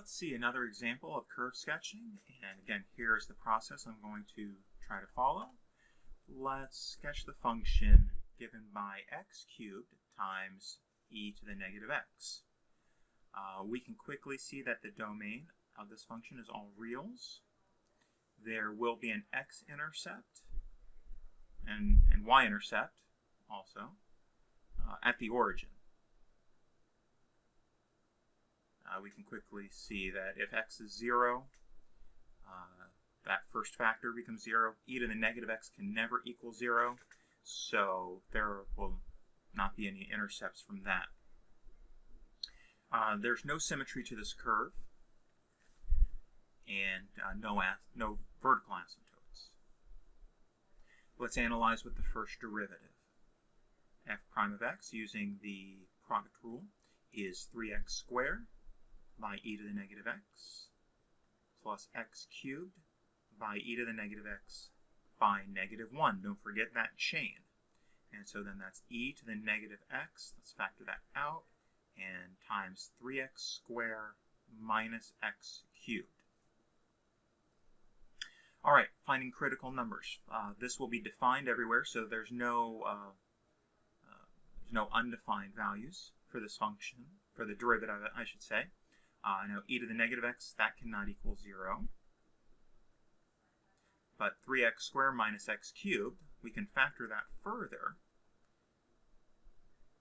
Let's see another example of curve sketching. And again, here's the process I'm going to try to follow. Let's sketch the function given by x cubed times e to the negative x. We can quickly see that the domain of this function is all reals. There will be an x-intercept and y-intercept also at the origin. We can quickly see that if x is 0, that first factor becomes 0. E to the negative x can never equal 0, so there will not be any intercepts from that. There's no symmetry to this curve, and no vertical asymptotes. Let's analyze with the first derivative. F prime of x using the product rule is 3x squared by e to the negative x plus x cubed by e to the negative x by negative 1. Don't forget that chain. And so then that's e to the negative x. Let's factor that out. And times 3x squared minus x cubed. All right, finding critical numbers. This will be defined everywhere, so there's no undefined values for this function, for the derivative, I should say. Now e to the negative x, that cannot equal 0. But 3x squared minus x cubed, we can factor that further.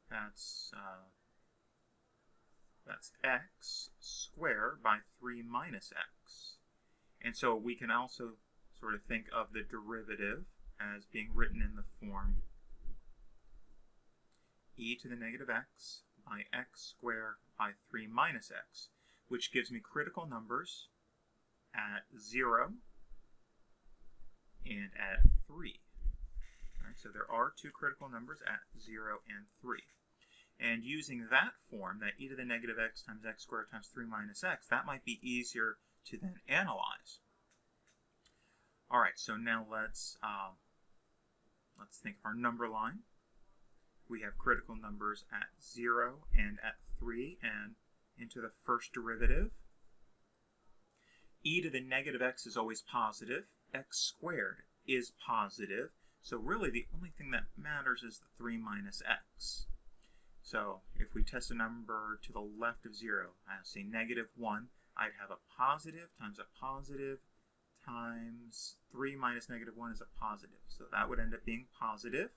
That's x squared by 3 minus x. And so we can also sort of think of the derivative as being written in the form e to the negative x by x squared by 3 minus x, which gives me critical numbers at 0 and at 3. All right, so there are two critical numbers at 0 and 3. And using that form, that e to the negative x times x squared times 3 minus x, that might be easier to then analyze. All right, so now let's think of our number line. We have critical numbers at 0 and at 3, and into the first derivative. E to the negative x is always positive. X squared is positive. So really the only thing that matters is the 3 minus x. So if we test a number to the left of 0, I say negative 1, I'd have a positive times a positive times 3 minus negative 1 is a positive. So that would end up being positive.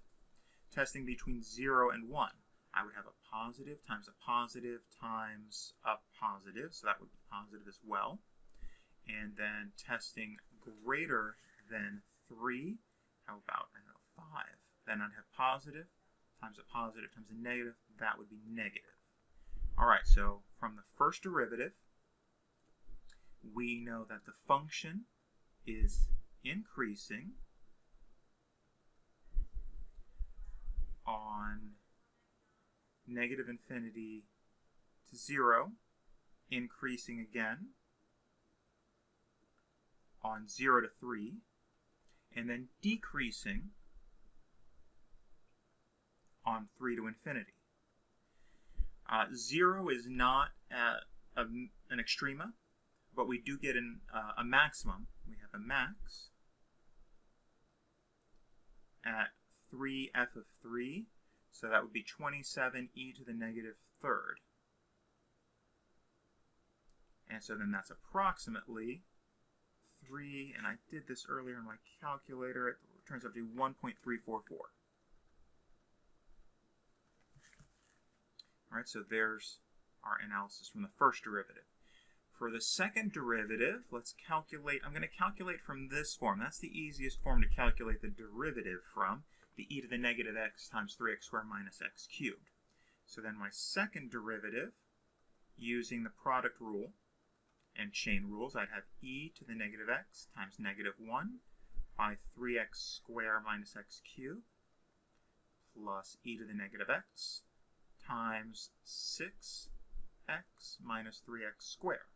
Testing between 0 and 1, I would have a positive times a positive times a positive. So that would be positive as well. And then testing greater than 3, how about, I don't know, 5. Then I'd have positive times a positive times a negative. That would be negative. All right, so from the first derivative, we know that the function is increasing on negative infinity to 0, increasing again on 0 to 3, and then decreasing on 3 to infinity. 0 is not an extrema, but we do get a maximum. We have a max at 3f of 3, so that would be 27 e to the negative third. And so then that's approximately 3, and I did this earlier in my calculator, it turns out to be 1.344. All right, so there's our analysis from the first derivative. For the second derivative, let's calculate. I'm going to calculate from this form. That's the easiest form to calculate the derivative from, the e to the negative x times 3x squared minus x cubed. So then my second derivative, using the product rule and chain rules, I'd have e to the negative x times negative 1 by 3x squared minus x cubed plus e to the negative x times 6x minus 3x squared.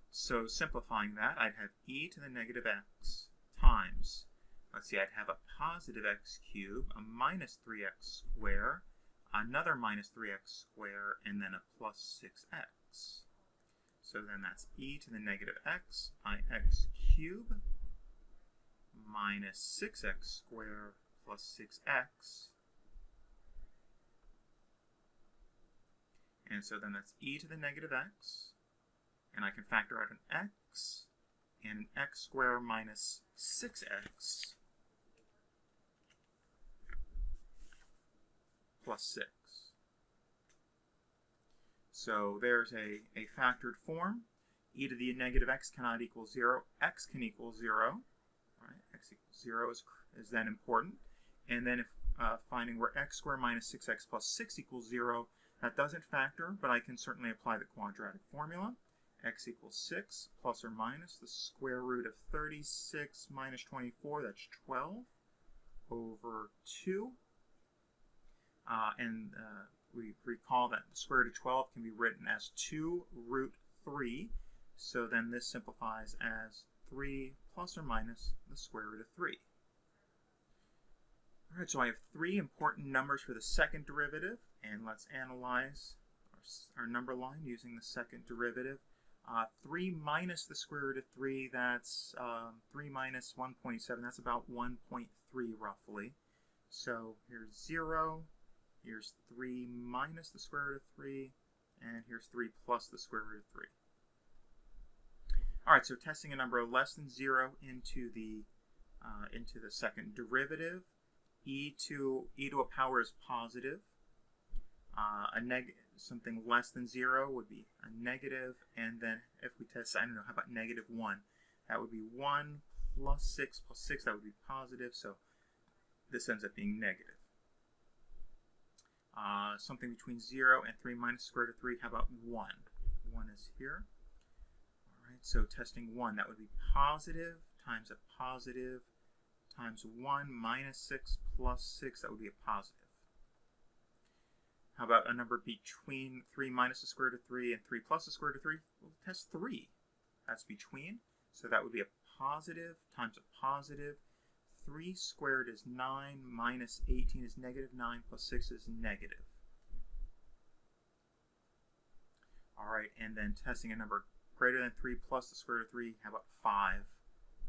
So simplifying that, I'd have e to the negative x times, let's see, I'd have a positive x cubed, a minus 3x squared, another minus 3x squared, and then a plus 6x. So then that's e to the negative x by x cubed minus 6x squared plus 6x. And so then that's e to the negative x. And I can factor out an x and an x squared minus 6x plus 6. So there's a factored form. E to the negative x cannot equal 0. X can equal 0. Right? X equals 0 is then important. And then if finding where x squared minus 6x plus 6 equals 0, that doesn't factor, but I can certainly apply the quadratic formula. X equals 6 plus or minus the square root of 36 minus 24, that's 12 over 2. We recall that the square root of 12 can be written as 2 root 3. So then this simplifies as 3 plus or minus the square root of 3. All right, so I have 3 important numbers for the second derivative, and let's analyze our number line using the second derivative. 3 minus the square root of 3, that's 3 minus 1.7, that's about 1.3 roughly. So here's 0, here's 3 minus the square root of 3, and here's 3 plus the square root of 3. All right, so testing a number less than 0 into the second derivative, e to a power is positive. Something less than 0 would be a negative, and then if we test, I don't know, how about negative 1? That would be 1 plus 6 plus 6, that would be positive, so this ends up being negative. Something between 0 and 3 minus the square root of 3, how about 1? 1 is here. All right, so testing 1, that would be positive times a positive times 1 minus 6 plus 6, that would be a positive. How about a number between 3 minus the square root of 3 and 3 plus the square root of 3? We'll test 3. That's between, so that would be a positive times a positive. 3 squared is 9 minus 18 is negative 9 plus 6 is negative. All right, and then testing a number greater than 3 plus the square root of 3, how about 5?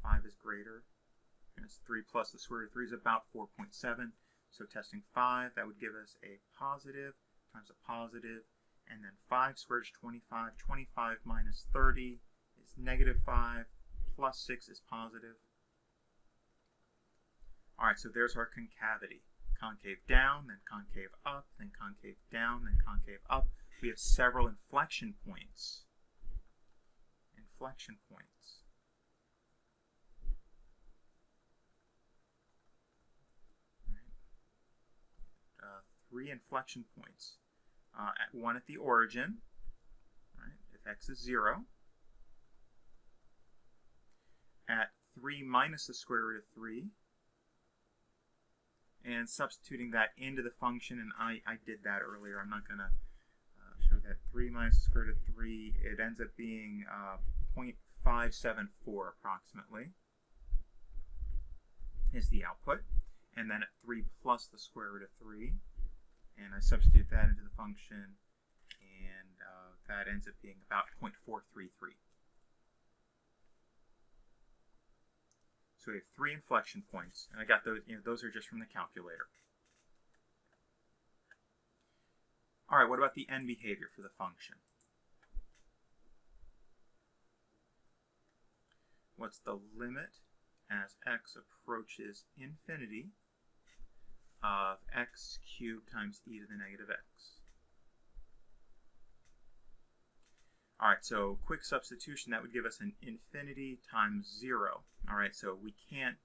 5 is greater. And 3 plus the square root of 3 is about 4.7. So testing 5, that would give us a positive times a positive, and then 5 squared is 25. 25 minus 30 is negative 5, plus 6 is positive. All right, so there's our concavity. Concave down, then concave up, then concave down, then concave up. We have several inflection points. Inflection points. 3 inflection points. One at the origin, right, if x is 0. At 3 minus the square root of 3. And substituting that into the function, and I did that earlier. I'm not going to show that. 3 minus the square root of 3, it ends up being 0.574 approximately is the output. And then at 3 plus the square root of 3. And I substitute that into the function, and that ends up being about 0.433. So we have 3 inflection points, and I got those. Those are just from the calculator. All right, what about the end behavior for the function? What's the limit as x approaches infinity of x cubed times e to the negative x? All right, so quick substitution, that would give us an infinity times 0. All right, so we can't,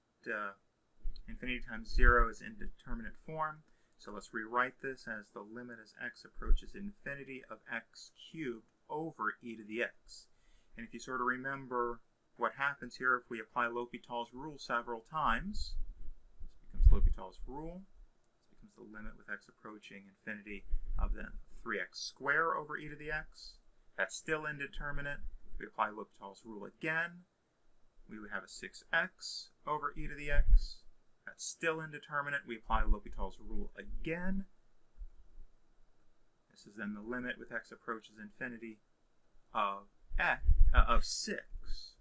infinity times 0 is indeterminate form, so let's rewrite this as the limit as x approaches infinity of x cubed over e to the x. And if you sort of remember what happens here, if we apply L'Hopital's rule several times, this becomes L'Hopital's rule. The limit with x approaching infinity of the 3x squared over e to the x. That's still indeterminate. If we apply L'Hopital's rule again, we would have a 6x over e to the x. That's still indeterminate. We apply L'Hopital's rule again. This is then the limit with x approaches infinity of 6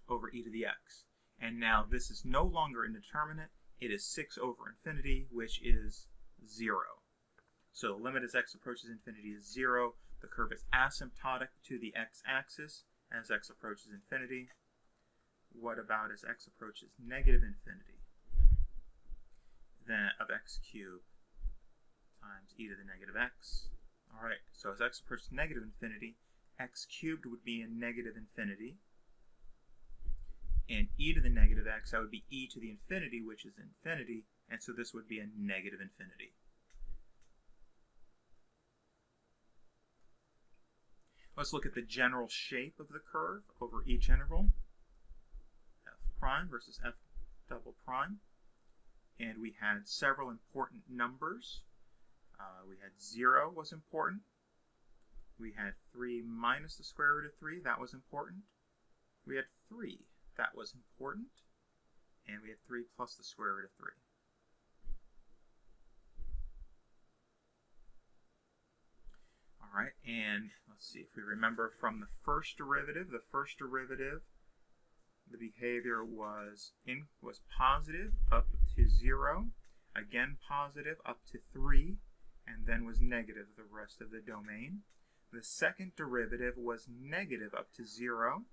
over e to the x. And now this is no longer indeterminate. It is 6 over infinity, which is 0. So the limit as x approaches infinity is 0. The curve is asymptotic to the x-axis as x approaches infinity. What about as x approaches negative infinity? Then of x cubed times e to the negative x. All right, so as x approaches negative infinity, x cubed would be in negative infinity. And e to the negative x, that would be e to the infinity, which is infinity, and so this would be a negative infinity. Let's look at the general shape of the curve over each interval, f prime versus f double prime. And we had several important numbers. We had 0 was important. We had 3 minus the square root of 3, that was important. We had 3. That was important. And we had 3 plus the square root of 3. All right, and let's see if we remember from the first derivative. The behavior was positive up to 0, again positive up to 3, and then was negative the rest of the domain. The second derivative was negative up to 0.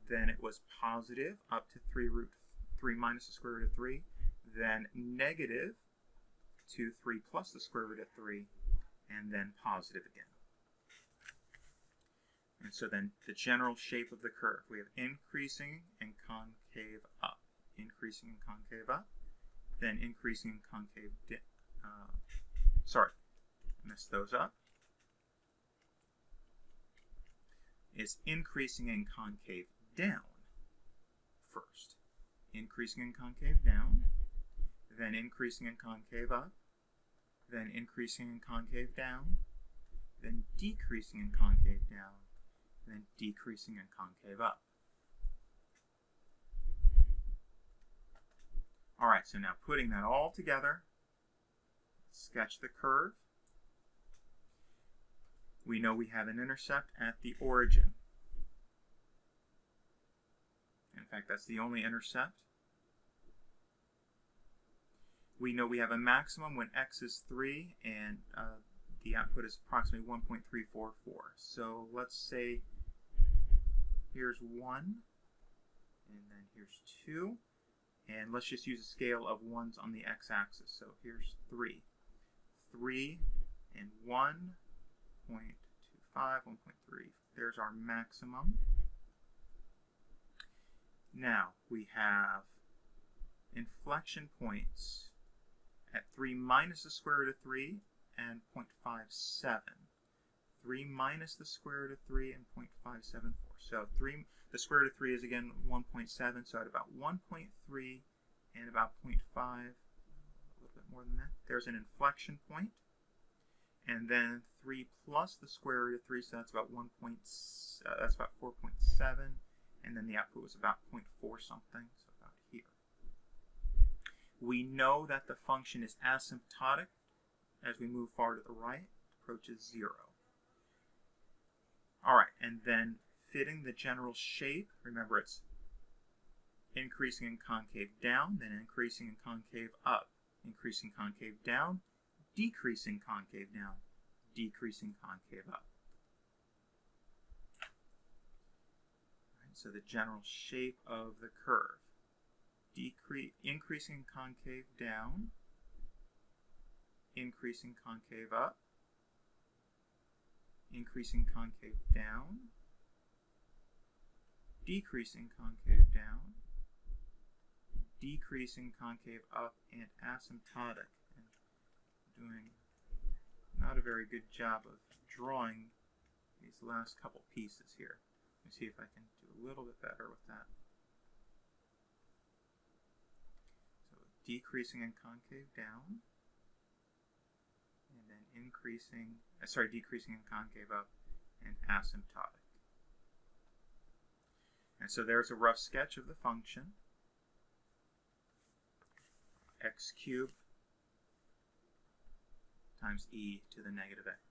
Then it was positive up to 3 minus the square root of 3, then negative to 3 plus the square root of 3, and then positive again. And so then the general shape of the curve, we have increasing and concave up, increasing and concave up, then increasing and concave messed those up. Is increasing and concave down first. Increasing and concave down, then increasing and concave up, then increasing and concave down, then decreasing and concave down, then decreasing and concave up. All right, so now putting that all together, sketch the curve. We know we have an intercept at the origin. In fact, that's the only intercept. We know we have a maximum when x is 3 and the output is approximately 1.344. So let's say here's 1, and then here's 2. And let's just use a scale of 1s on the x-axis. So here's 3. 3 and 1.25, 1.3. There's our maximum. Now we have inflection points at 3 minus the square root of 3 and 0.57. 3 minus the square root of 3 and 0.574. So the square root of 3 is again 1.7, so at about 1.3 and about 0.5, a little bit more than that. There's an inflection point. And then 3 plus the square root of 3, so that's about 4.7, and then the output was about 0.4 something, so about here. We know that the function is asymptotic as we move far to the right, approaches 0. All right, and then fitting the general shape, remember it's increasing and concave down, then increasing and concave up, increasing concave down, decreasing concave down, decreasing concave up. Right, so the general shape of the curve, increasing concave down, increasing concave up, increasing concave down, decreasing concave down, decreasing concave up, and asymptotic. And doing not a very good job of drawing these last couple pieces here. Let me see if I can do a little bit better with that. So decreasing and concave down, and then decreasing and concave up, and asymptotic. And so there's a rough sketch of the function. X cubed times e to the negative x.